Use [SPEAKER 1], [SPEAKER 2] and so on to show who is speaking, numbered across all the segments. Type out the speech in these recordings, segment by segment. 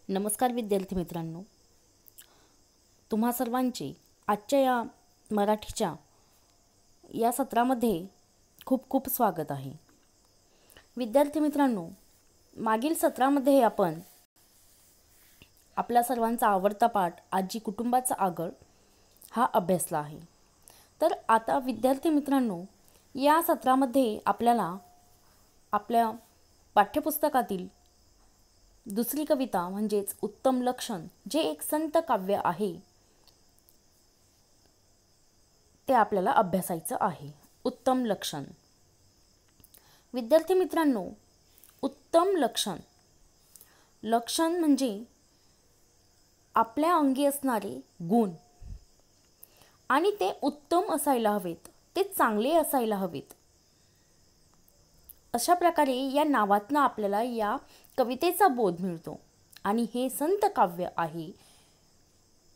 [SPEAKER 1] नमस्कार विद्यार्थी मित्रांनो, तुम्हा सर्वांचे आजच्या या मराठीच्या या सत्रामध्ये खूप खूप स्वागत आहे. विद्यार्थी मित्रांनो, मागील सत्रामध्ये आपण आपला सर्वांचा आवडता पाठ आजी कुटुंबाचा आगळ हा अभ्यासला आहे. तर आता विद्यार्थी मित्रांनो, या सत्रामध्ये आपल्याला आपल्या पाठ्यपुस्तकातील दुसरी कविता म्हणजेच उत्तम लक्षण, जे एक संत काव्य आहे, ते आपल्याला अभ्यासायचं आहे. उत्तम लक्षण. विद्यार्थी मित्रांनो, उत्तम लक्षण म्हणजे आपल्या अंगी असणारे गुण आणि ते उत्तम असायला हवेत, ते चांगले असायला हवेत. अशा प्रकारे या नावातनं आपल्याला या कवितेचा बोध मिळतो. आणि हे संत काव्य आहे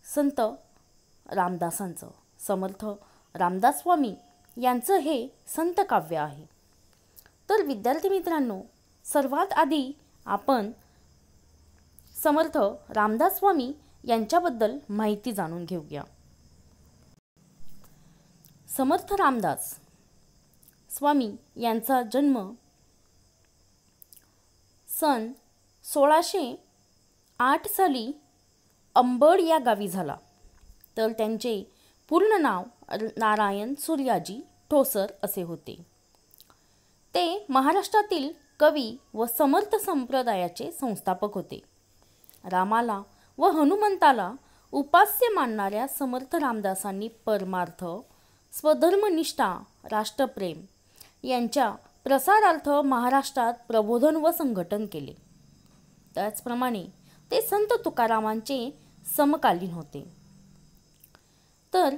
[SPEAKER 1] संत रामदासांचं. समर्थ रामदास स्वामी यांचं हे संत काव्य आहे. तर विद्यार्थी मित्रांनो, सर्वात आधी आपण समर्थ रामदास स्वामी यांच्याबद्दल माहिती जाणून घेऊया. समर्थ रामदास स्वामी यांचा जन्म सन 1608 साली अंबड या गावी झाला. तर त्यांचे पूर्ण नाव नारायण सूर्याजी ठोसर असे होते. ते महाराष्ट्रातील कवी व समर्थ संप्रदायाचे संस्थापक होते. रामाला व हनुमंताला उपास्य मानणाऱ्या समर्थ रामदासांनी परमार्थ, स्वधर्मनिष्ठा, राष्ट्रप्रेम यांच्या प्रसारार्थ महाराष्ट्रात प्रबोधन व संघटन केले. त्याचप्रमाणे ते संत तुकारामांचे समकालीन होते. तर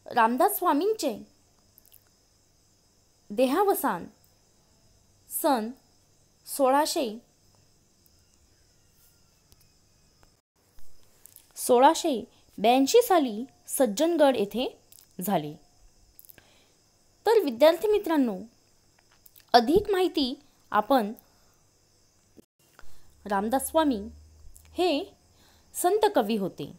[SPEAKER 1] रामदास स्वामींचे देहावसान सन 1682 साली सज्जनगड येथे झाले. तर विद्यार्थी मित्रांनो, अधिक माहिती आपण रामदास स्वामी हे संत कवी होते.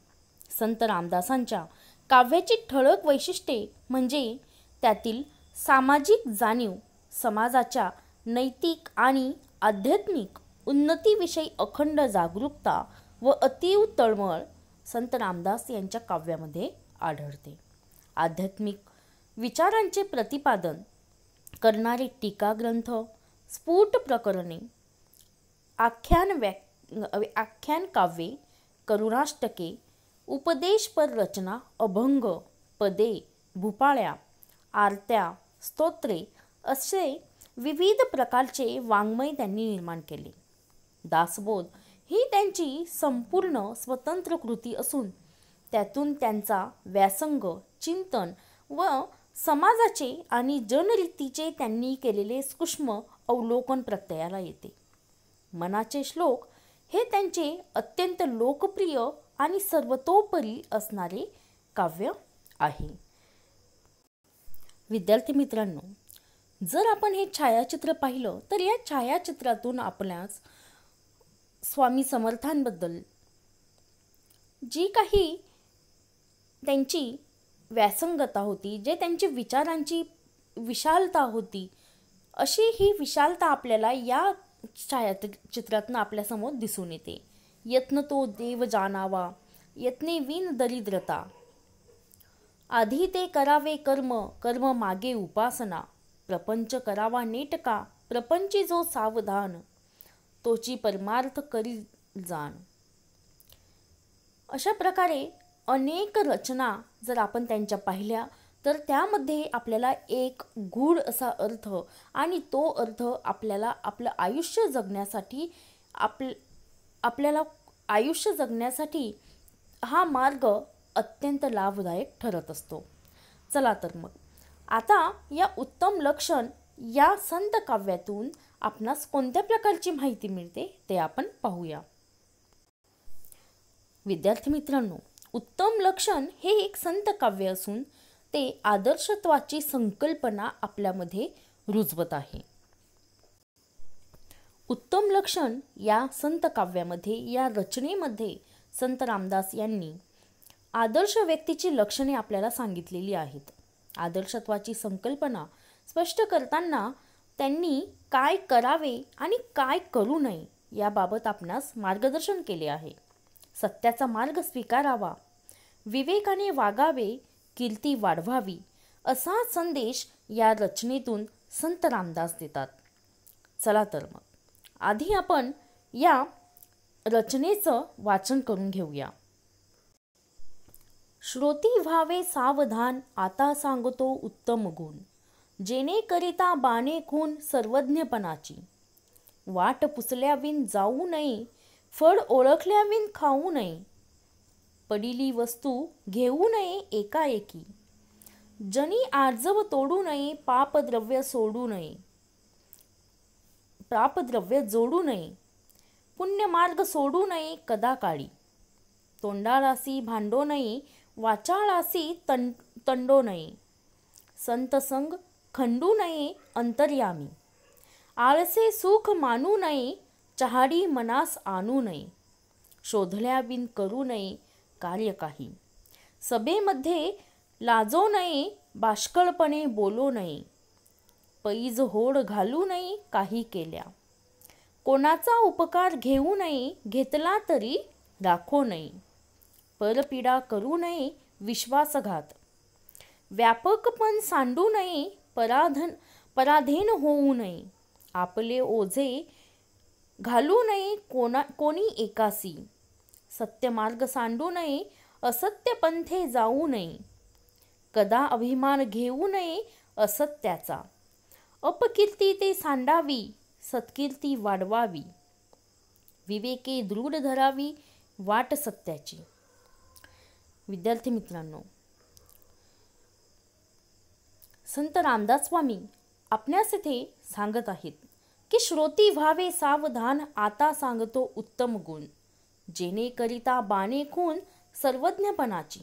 [SPEAKER 1] संत रामदासांच्या काव्याची ठळक वैशिष्ट्ये म्हणजे त्यातील सामाजिक जाणीव, समाजाच्या नैतिक आणि आध्यात्मिक उन्नतीविषयी अखंड जागरूकता व अतीव तळमळ संत रामदास यांच्या काव्यामध्ये आढळते. आध्यात्मिक विचारांचे प्रतिपादन करणारे टीकाग्रंथ, स्फुट प्रकरणे, आख्यान काव्ये, करुणाष्टके, उपदेशपर रचना, अभंग, पदे, भूपाळ्या, आरत्या, स्तोत्रे असे विविध प्रकारचे वाङ्मय त्यांनी निर्माण केले. दासबोध ही त्यांची संपूर्ण स्वतंत्र कृती असून त्यातून त्यांचा व्यासंग, चिंतन व समाजाचे आणि जनरीतीचे त्यांनी केलेले सूक्ष्म अवलोकन प्रत्ययाला येते. मनाचे श्लोक हे त्यांचे अत्यंत लोकप्रिय आणि सर्वतोपरी असणारे काव्य आहे. विद्यार्थी मित्रांनो, जर आपण हे छायाचित्र पाहिलं तर या छायाचित्रातून आपल्यास स्वामी समर्थांबद्दल जी काही त्यांची व्यासंगता होती, जे त्यांची विचारांची विशालता होती, अशी ही विशालता आपल्याला या छायाचित्रातून आपल्यासमोर दिसून येते. यत्न तो देव जाणावा, यत्ने विन दरिद्रता, आधी ते करावे कर्म, कर्म मागे उपासना, प्रपंच करावा नेटका, प्रपंची जो सावधान, तोची परमार्थ करी जाण. अशा प्रकारे अनेक रचना जर आपण त्यांच्या पाहिल्या तर त्यामध्ये आपल्याला एक गूढ असा अर्थ, आणि तो अर्थ आपल्याला आपलं आयुष्य जगण्यासाठी आपल्याला आयुष्य जगण्यासाठी हा मार्ग अत्यंत लाभदायक ठरत असतो. चला तर मग आता या उत्तम लक्षण या संत काव्यातून आपणास कोणत्या प्रकारची माहिती मिळते ते आपण पाहूया. विद्यार्थी मित्रांनो, उत्तम लक्षण हे एक संत काव्य असून ते आदर्शत्वाची संकल्पना आपल्यामध्ये रुजवत आहे. उत्तम लक्षण या संत काव्यामध्ये, या रचनेमध्ये संत रामदास यांनी आदर्श व्यक्तीची लक्षणे आपल्याला सांगितलेली आहेत. आदर्शत्वाची संकल्पना स्पष्ट करताना त्यांनी काय करावे आणि काय करू नये याबाबत आपणास मार्गदर्शन केले आहे. सत्याचा मार्ग स्वीकारावा, विवेकाने वागावे, कीर्ती वाढवावी असा संदेश या रचनेतून संत रामदास देतात. चला तर मग आधी आपण या रचनेचं वाचन करून घेऊया. श्रोती व्हावे सावधान, आता सांगतो उत्तम गुण, जेणे करिता बाणे खून सर्वज्ञपणाची. वाट पुसल्याविन जाऊ नये, फळ ओळखल्याविन खाऊ नये. पडिली वस्तू घेऊ नये एकाएकी, जनी आर्जव तोडू नये, पापद्रव्य सोडू नये, पापद्रव्य जोडू नये. पुण्यमार्ग सोडू नये कदाकाळी, तोंडाळासी भांडो नये, वाचाळासी तंडो नये. संत संग खंडू नये अंतर्यामी, आळसे सुख मानू नये, चहाडी मनास आणू नये. शोधल्याविन करू नये कार्य काही, सभेमध्ये लाजो नये, बाष्कळपणे बोलू नये. पैज होड घालू नये काही केल्या, कोणाचा उपकार घेऊ नये, घेतला तरी राखो नये. परपीडा करू नये विश्वासघात, व्यापकपण सांडू नये, पराधीन होऊ नये. आपले ओझे घालू नये कोणी एकासी, सत्यमार्ग सांडू नये, असत्य पंथे जाऊ नये. कदा अभिमान घेऊ नये असत्याचा, अपकीर्ती ते सांडावी, सत्कीर्ती वाढवावी. विवेके दृढ धरावी वाट सत्याची. विद्यार्थी मित्रांनो, संत रामदास स्वामी आपणास इथे सांगत आहेत की श्रोती व्हावे सावधान, आता सांगतो उत्तम गुण, जेणे करिता बाणे खून सर्वज्ञपणाची.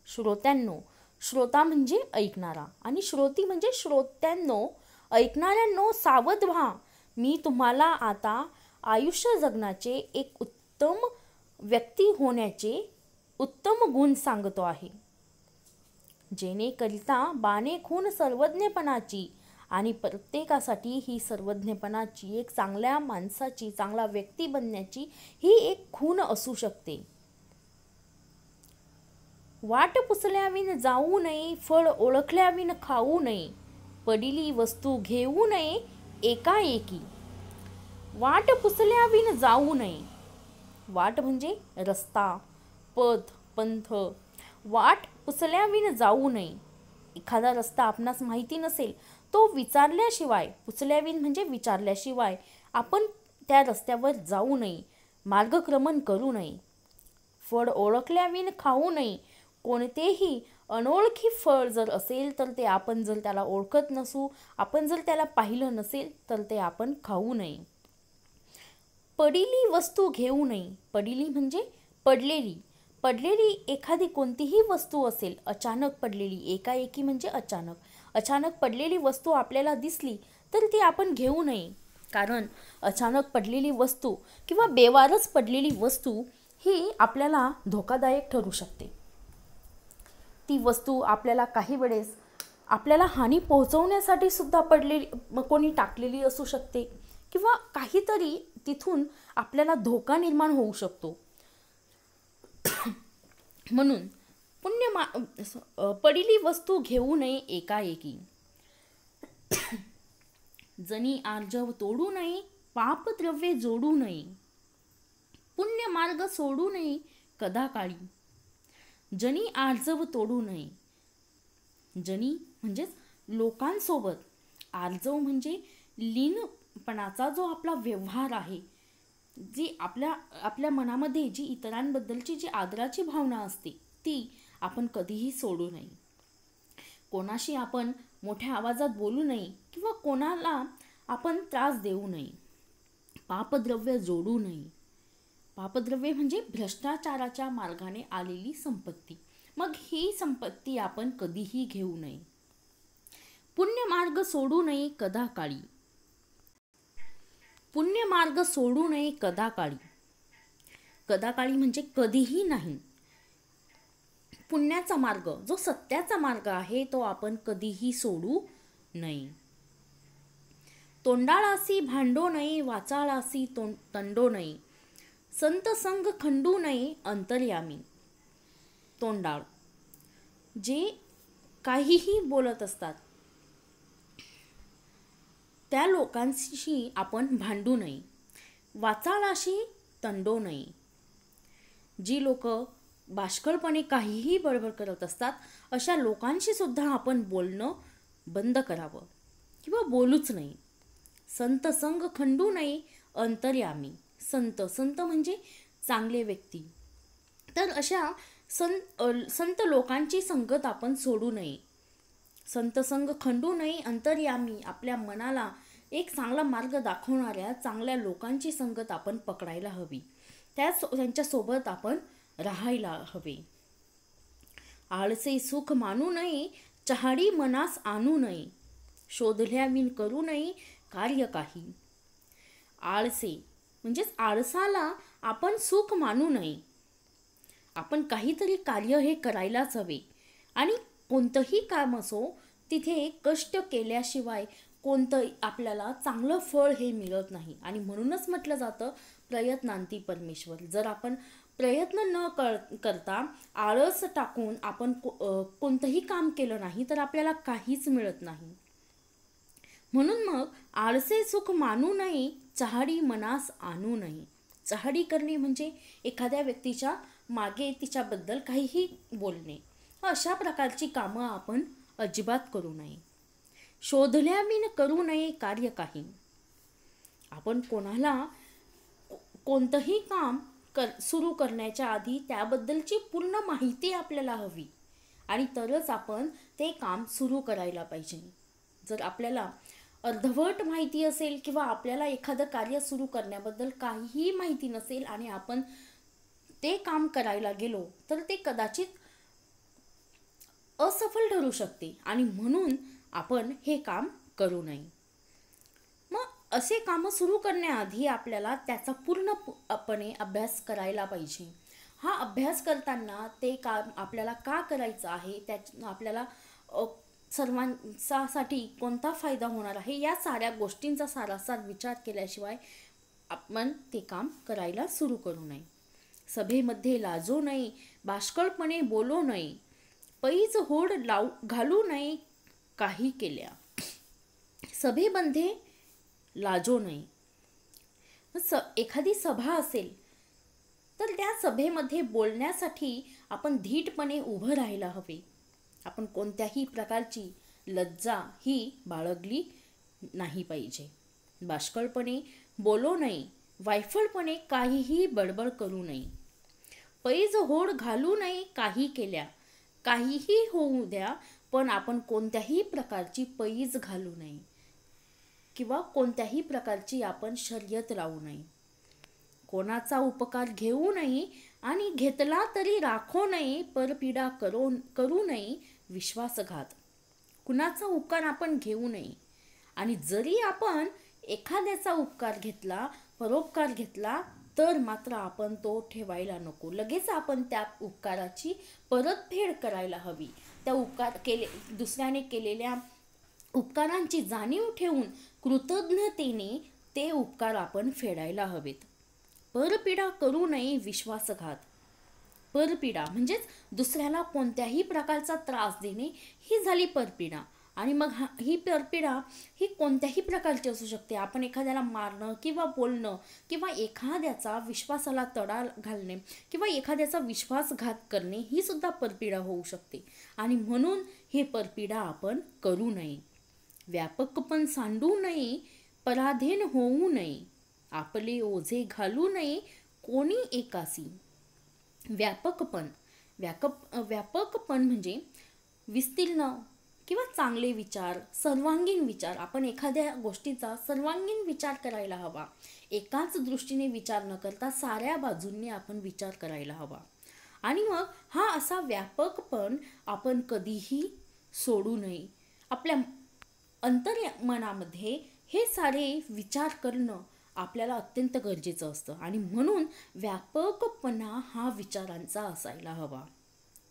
[SPEAKER 1] श्रोत्यांनो, श्रोता म्हणजे ऐकणारा आणि श्रोती म्हणजे श्रोत्यांनो, ऐकणाऱ्यांनो सावध व्हा. मी तुम्हाला आता आयुष्य जगण्याचे एक उत्तम व्यक्ती होण्याचे उत्तम गुण सांगतो आहे. जेणे करिता बाणे खून सर्वज्ञपणाची, आणि प्रत्येकासाठी ही सर्वज्ञपणाची, एक चांगल्या माणसाची, चांगला व्यक्ती बनण्याची ही एक खूण असू शकते. वाट पुसल्याविन जाऊ नये, फळ ओळखल्याविन खाऊ नये. पडिली वस्तू घेऊ नये एकाएकी, वाट पुसल्याविन जाऊ नये. वाट म्हणजे रस्ता, पथ, पंथ. वाट पुसल्याविन जाऊ नये. एखादा रस्ता आपणास माहिती नसेल, तो विचारल्याशिवाय, पुसल्याविन म्हणजे विचारल्याशिवाय आपण त्या रस्त्यावर जाऊ नये, मार्गक्रमण करू नये. फळ ओळखल्याविन खाऊ नये. कोणतेही अनोळखी फळ जर असेल तर ते आपण जर त्याला ओळखत नसू, आपण जर त्याला पाहिलं नसेल तर ते आपण खाऊ नये. पडिली वस्तू घेऊ नये. पडिली म्हणजे पडलेली. पडलेली एखादी कोणतीही वस्तू असेल, अचानक पडलेली, एकाएकी म्हणजे अचानक. अचानक पडलेली वस्तू आपल्याला दिसली तर ती आपण घेऊ नये, कारण अचानक पडलेली वस्तू किंवा बेवारच पडलेली वस्तू ही आपल्याला धोकादायक ठरू शकते. ती वस्तू आपल्याला काही वेळेस आपल्याला हानी पोहोचवण्यासाठी सुद्धा पडलेली, कोणी टाकलेली असू शकते, किंवा काहीतरी तिथून आपल्याला धोका निर्माण होऊ शकतो. म्हणून पडिली वस्तू घेऊ नये एकाएकी, जनी आर्जव तोडू नये, पापद्रव्ये जोडू नये. पुण्य मार्ग सोडू नये कदाकाळी, जनी आर्जव तोडू नये. जनी म्हणजेच लोकांसोबत, आर्जव म्हणजे लीनपणाचा जो आपला व्यवहार आहे, जी आपल्या मनामध्ये जी इतरांबद्दलची जी आदराची भावना असते ती आपण कधीही सोडू नये. कोणाशी आपण मोठ्या आवाजात बोलू नये किंवा कोणाला आपण त्रास देऊ नये. पापद्रव्य जोडू नये. पापद्रव्य म्हणजे भ्रष्टाचाराच्या मार्गाने आलेली संपत्ती. मग ही संपत्ती आपण कधीही घेऊ नये. पुण्य मार्ग सोडू नये कदाकाळी. पुण्यमार्ग सोडू नये कदाकाळी. कदाकाळी म्हणजे कधीही नाही. पुण्याचा मार्ग, जो सत्याचा मार्ग आहे, तो आपण कधीही सोडू नये. तोंडाळासी भांडो नये, वाचाळासी तंडो नये, संत संग खंडू नये अंतर्यामी. तोंडाळ, जे काहीही बोलत असतात त्या लोकांशी आपण भांडू नये. वाचाळाशी तंडो नये, जी लोक बाष्कळपणे काहीही बडबड करत असतात अशा लोकांशी सुद्धा आपण बोलणं बंद करावं किंवा बोलूच नाही. संत संग खंडू नये अंतर्यामी. संत म्हणजे चांगले व्यक्ती. तर अशा संत लोकांची संगत आपण सोडू नये. संत संग खंडू नये अंतर्यामी. आपल्या मनाला एक चांगला मार्ग दाखवणाऱ्या चांगल्या लोकांची संगत आपण पकडायला हवी. त्यांच्यासोबत आपण राहायला हवे. आळसे सुख मानू नये, चहाडी मनास आणू नये, शोधल्याविन करू नये कार्य काही. आळसे म्हणजेच आळसाला आपण सुख मानू नये. आपण काहीतरी कार्य हे करायलाच हवे. आणि कोणतंही काम असो, तिथे कष्ट केल्याशिवाय कोणतं आपल्याला चांगलं फळ हे मिळत नाही. आणि म्हणूनच म्हटलं जातं प्रयत्नांती परमेश्वर. जर आपण प्रयत्न न करता आळस टाकून आपण कोणतंही काम केलं नाही तर आपल्याला काहीच मिळत नाही. म्हणून मग आळसे सुख मानू नये, चहाडी मनास आणू नये. चहाडी करणे म्हणजे एखाद्या व्यक्तीच्या मागे तिच्याबद्दल काहीही बोलणे. अशा प्रकारची कामं आपण अजिबात करू नये. शोधल्याविन करू नये कार्य काही. आपण कोणाला कोणतंही काम सुरू करण्याच्या आधी त्याबद्दलची पूर्ण माहिती आपल्याला हवी आणि तरच आपण ते काम सुरू करायला पाहिजे. जर आपल्याला अर्धवट माहिती असेल किंवा आपल्याला एखादं कार्य सुरू करण्याबद्दल काहीही माहिती नसेल आणि आपण ते काम करायला गेलो तर ते कदाचित असफल ठरू शकते आणि म्हणून आपण हे काम करू नये. मग असे कामं सुरू करण्याआधी आपल्याला त्याचा पूर्णपणे अभ्यास करायला पाहिजे. हा अभ्यास करताना ते काम आपल्याला का करायचं आहे, आपल्याला सर्वांसाठी कोणता फायदा होणार आहे, या साऱ्या गोष्टींचा सारासार विचार केल्याशिवाय आपण ते काम करायला सुरू करू नये. सभेमध्ये लाजू नये, बाष्कळपणे बोलू नये, पैज होड घालू नये काही केल्या. सभेमध्ये लाजू नये. एखादी सभा असेल तर त्या सभेमध्ये बोलण्यासाठी आपण धीटपणे उभं राहायला हवे. आपण कोणत्याही प्रकारची लज्जा ही बाळगली नाही पाहिजे. बाष्कळपणे बोलू नये, वायफळपणे काहीही बडबड करू नये, पैज होड घालू नये काही केल्या. काहीही होऊ द्या पण आपण कोणत्याही प्रकारची पैज घालू नये किंवा कोणत्याही प्रकारची आपण शर्यत लावू नये. कोणाचा उपकार घेऊ नये आणि घेतला तरी राखो नये, परपीडा करू नये विश्वासघात. कुणाचा उपकार आपण घेऊ नये आणि जरी आपण एखाद्याचा उपकार घेतला, परोपकार घेतला तर मात्र आपण तो ठेवायला नको. लगेच आपण त्या उपकाराची परतफेड करायला हवी. दुसऱ्याने केलेल्या उपकारांची जाणीव ठेवून कृतज्ञतेने ते उपकार आपण फेडायला हवेत. परपीडा करू नये विश्वासघात. परपीडा म्हणजेच दुसऱ्याला कोणत्याही प्रकारचा त्रास देणे ही झाली परपीडा. आणि मग ही परपीडा ही कोणत्याही प्रकारची असू शकते. आपण एखाद्याला मारणं किंवा बोलणं किंवा एखाद्याचा विश्वासाला तडा घालणे किंवा एखाद्याचा विश्वासघात करणे ही सुद्धा परपीडा होऊ शकते. आणि म्हणून ही परपीडा आपण करू नये. व्यापकपण सांडू नये, पराधीन होऊ नये, आपले ओझे घालू नये कोणी एकासी. व्यापकपण म्हणजे विस्तीर्ण किंवा चांगले विचार, सर्वांगीण विचार. आपण एखाद्या गोष्टीचा सर्वांगीण विचार करायला हवा. एकाच दृष्टीने विचार न करता साऱ्या बाजूंनी आपण विचार करायला हवा. आणि मग हा असा व्यापकपण आपण कधीही सोडू नये. आपल्या अंतर्मनामध्ये हे सारे विचार करणं आपल्याला अत्यंत गरजेचं असतं. आणि म्हणून व्यापकपणा हा विचारांचा असायला हवा.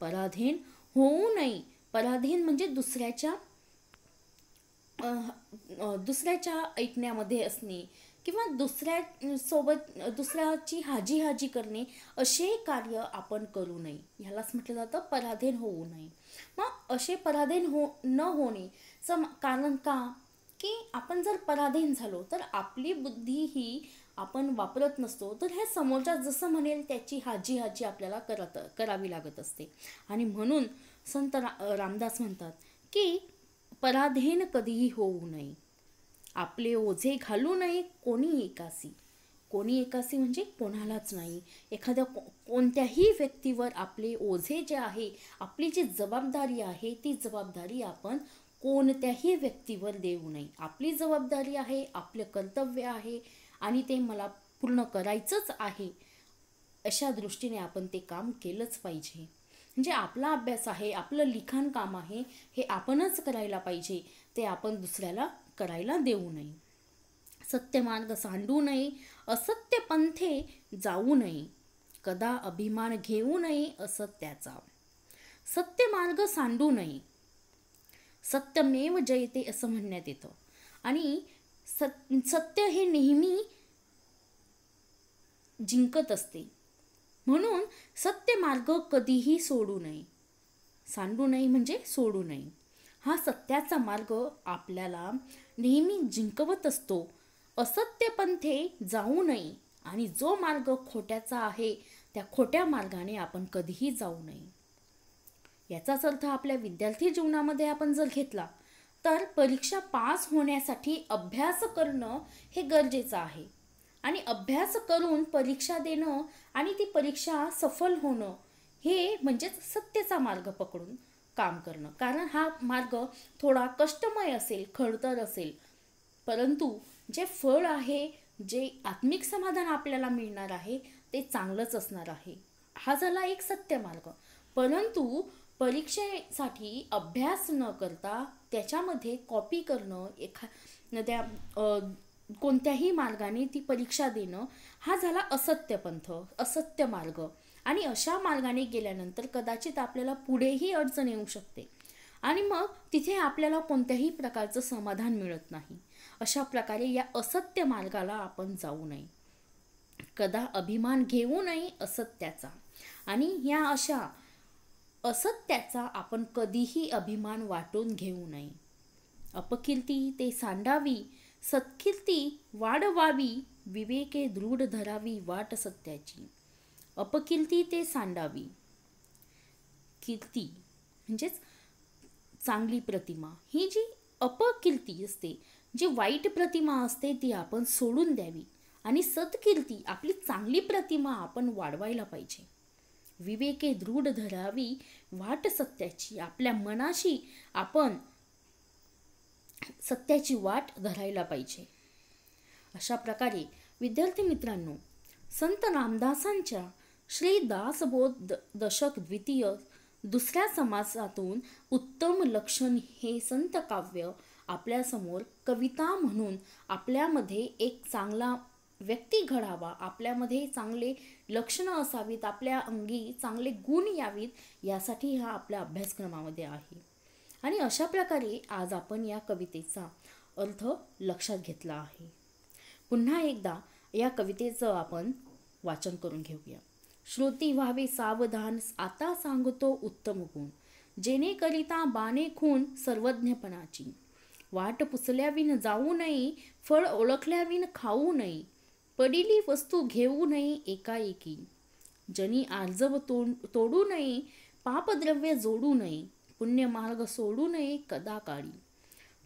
[SPEAKER 1] पराधीन होऊ नये. पराधीन म्हणजे दुसऱ्याच्या ऐकण्यामध्ये असणे किंवा दुसऱ्याची हाजी हाजी करणे, असे कार्य आपण करू नये. ह्यालाच म्हटलं जातं पराधीन होऊ नये. मग असे पराधीन न होणे कारण का, की आपण जर पराधीन झालो तर आपली बुद्धी ही आपण वापरत नसतो, तर हे समोरच्या जसं म्हणेल त्याची हाजी हाजी आपल्याला करावी लागत असते. आणि म्हणून संत रामदास म्हणतात की पराधीन कधीही होऊ नये. आपले ओझे घालू नये कोणी एकासी. कोणी एकासी म्हणजे कोणालाच नाही. एखाद्या कोणत्याही व्यक्तीवर आपले ओझे जे आहे, आपली जी जबाबदारी आहे, ती जबाबदारी आपण कोणत्याही व्यक्तीवर देऊ नये. आपली जबाबदारी आहे, आपलं कर्तव्य आहे आणि ते मला पूर्ण करायचंच आहे, अशा दृष्टीने आपण ते काम केलंच पाहिजे. म्हणजे आपला अभ्यास आहे, आपलं लिखाण काम आहे, हे आपणच करायला पाहिजे. ते आपण दुसऱ्याला करायला देऊ नये. सत्य मार्ग सांडू नये, असत्य पंथे जाऊ नये, कदा अभिमान घेऊ नये असत्याचा. सत्य मार्ग सांडू नये. सत्यमेव जयते असं म्हणण्यात येतं. आणि सत्य हे नेहमी जिंकत असते. म्हणून सत्य मार्ग कधीही सोडू नये. सांडू नये म्हणजे सोडू नये. हा सत्याचा मार्ग आपल्याला नेहमी जिंकवत असतो. असत्य पंथे जाऊ नये. आणि जो मार्ग खोट्याचा आहे, त्या खोट्या मार्गाने आपण कधीही जाऊ नये. याचाच अर्थ आपल्या विद्यार्थी जीवनामध्ये आपण जर घेतला तर परीक्षा पास होण्यासाठी अभ्यास करणं हे गरजेचं आहे. आणि अभ्यास करून परीक्षा देणं आणि ती परीक्षा सफल होणं हे म्हणजेच सत्याचा मार्ग पकडून काम करणं. कारण हा मार्ग थोडा कष्टमय असेल, खडतर असेल, परंतु जे फळ आहे, जे आत्मिक समाधान आपल्याला मिळणार आहे, ते चांगलंच असणार आहे. हा झाला एक सत्य मार्ग. परंतु परीक्षेसाठी अभ्यास न करता त्याच्यामध्ये कॉपी करणं, एखाद्या कोणत्याही मार्गाने ती परीक्षा देणं, हा झाला असत्य पंथ, असत्य मार्ग. आणि अशा मार्गाने गेल्यानंतर कदाचित आपल्याला पुढेही अडचण येऊ शकते आणि मग तिथे आपल्याला कोणत्याही प्रकारचं समाधान मिळत नाही. अशा प्रकारे या असत्य मार्गाला आपण जाऊ नये. कदा अभिमान घेऊ नये असत्याचा. आणि या अशा असत्याचा आपण कधीही अभिमान वाटून घेऊ नये. अपकीर्ती ते सांडावी, सत्कीर्ती वाढवावी, विवेके दृढ धरावी वाट सत्याची. अपकीर्ती ते सांडावी. कीर्ती म्हणजेच चांगली प्रतिमा. ही जी अपकीर्ती असते, जी वाईट प्रतिमा असते, ती आपण सोडून द्यावी. आणि सत्कीर्ती आपली चांगली प्रतिमा आपण वाढवायला पाहिजे. विवेके दृढ धरावी वाट सत्याची. आपल्या मनाशी आपण सत्याची वाट धरायला पाहिजे. अशा प्रकारे विद्यार्थी मित्रांनो, संत रामदासांच्या श्री दासबोध दशक द्वितीय दुसऱ्या समासातून उत्तम लक्षण हे संत काव्य आपल्यासमोर कविता म्हणून आपल्यामध्ये एक चांगला व्यक्ती घडावा, आपल्यामध्ये चांगले लक्षणं असावीत, आपल्या अंगी चांगले गुण यावीत, यासाठी हा आपल्या अभ्यासक्रमामध्ये आहे. आणि अशा प्रकारे आज आपण या कवितेचा अर्थ लक्षात घेतला आहे. पुन्हा एकदा या कवितेचं आपण वाचन करून घेऊया. श्रोती व्हावे सावधान, आता सांगतो उत्तम गुण, जेणेकरिता बाणे खून सर्वज्ञपणाची. वाट पुसल्याविन जाऊ नये, फळ ओळखल्याविन खाऊ नये, पडिली वस्तू घेऊ नये एकाएकी. जनी आर्जव तोडू नये, पापद्रव्य जोडू नये, पुण्यमार्ग सोडू नये कदा काळी.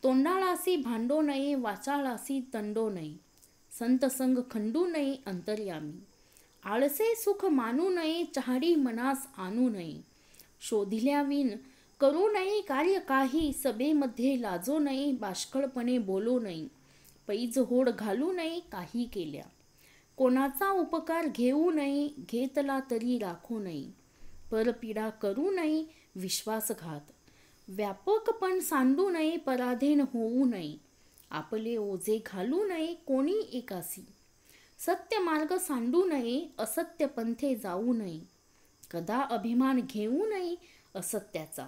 [SPEAKER 1] तोंडाळासी भांडो नये, वाचाळासी तंडो नये, संतसंग खंडू नये अंतर्यामी. आळसे सुख मानू नये, चहाडी मनास आणू नये, शोधिल्याविन करू नये कार्य काही, सभेमध्ये लाजो नये, बाष्कळपणे बोलू नये, पैज होड घालू नये काही केल्या. कोणाचा उपकार घेऊ नये, घेतला तरी राखू नये, परपीडा करू नये विश्वासघात. व्यापकपण सांडू नये, पराधीन होऊ नये, आपले ओझे घालू नये कोणी एकासी. सत्य मार्ग सांडू नये, असत्य पंथे जाऊ नये, कदा अभिमान घेऊ नये असत्याचा,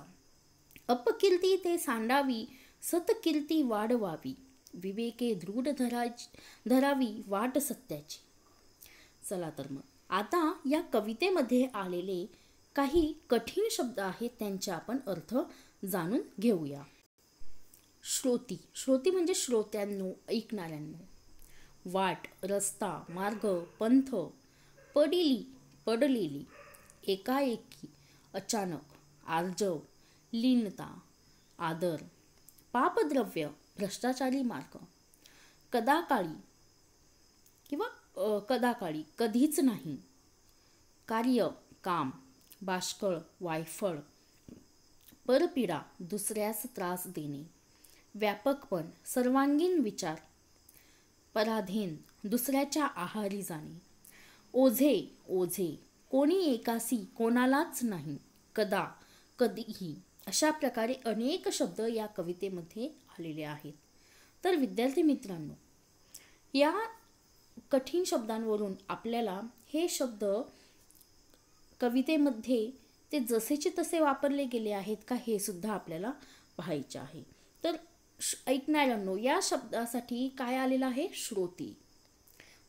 [SPEAKER 1] अपकीर्ती ते सांडावी, सतकीर्ती वाढवावी, विवेके दृढ धरावी वाट सत्याची. चला तर मग आता या कवितेमध्ये आलेले काही कठीण शब्द आहेत, त्यांचे आपण अर्थ जाणून घेऊया. श्रोती, श्रोती म्हणजे श्रोत्यांनो, ऐकणाऱ्यांनो. वाट, रस्ता, मार्ग, पंथ, पडिली, पडलेली, एकाएकी, अचानक, आर्जव, लीनता, आदर, पापद्रव्य, भ्रष्टाचारी मार्ग, कदाकाळी किंवा कदाकाळी, कधीच नाही, कार्य, काम, बाष्कळ, वायफळ, परपीडा, दुसऱ्यास त्रास देणे, व्यापकपण, सर्वांगीण विचार, पराधीन, दुसऱ्याच्या आहारी जाणे, ओझे, ओझे, कोणी एकासी, कोणालाच नाही, कदा, कधीही. अशा प्रकारे अनेक शब्द या कवितेमध्ये आलेले आहेत. तर विद्यार्थी मित्रांनो, या कठीण शब्दांवरून आपल्याला हे शब्द कवितेमध्ये ते जसेचे तसे वापरले गेले आहेत का हे सुद्धा आपल्याला पाहायचे आहे. तर ऐकणाऱ्यांनो, या शब्दासाठी काय आलेलं आहे? श्रोती.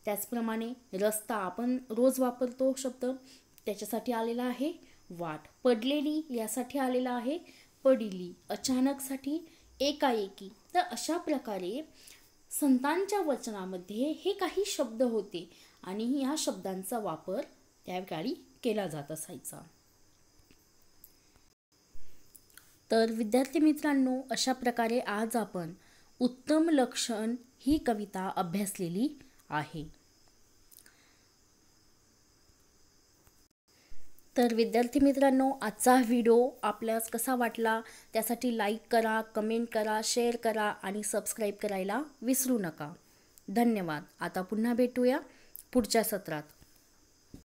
[SPEAKER 1] त्याचप्रमाणे रस्ता आपण रोज वापरतो शब्द, त्याच्यासाठी आलेला आहे वाट. पडलेली यासाठी आलेला आहे पडिली. अचानकसाठी एकाएकी. तर अशा प्रकारे संतांच्या वचनामध्ये हे काही शब्द होते आणि या शब्दांचा वापर त्यावेळी केला जात असायचा. तर विद्यार्थी मित्रांनो, अशा प्रकारे आज आपण उत्तम लक्षण ही कविता अभ्यासलेली आहे. तर विद्यार्थी मित्रांनो, आजचा व्हिडिओ आपल्यास कसा वाटला त्यासाठी लाईक करा, कमेंट करा, शेअर करा आणि सबस्क्राईब करायला विसरू नका. धन्यवाद. आता पुन्हा भेटूया पुढच्या सत्रात.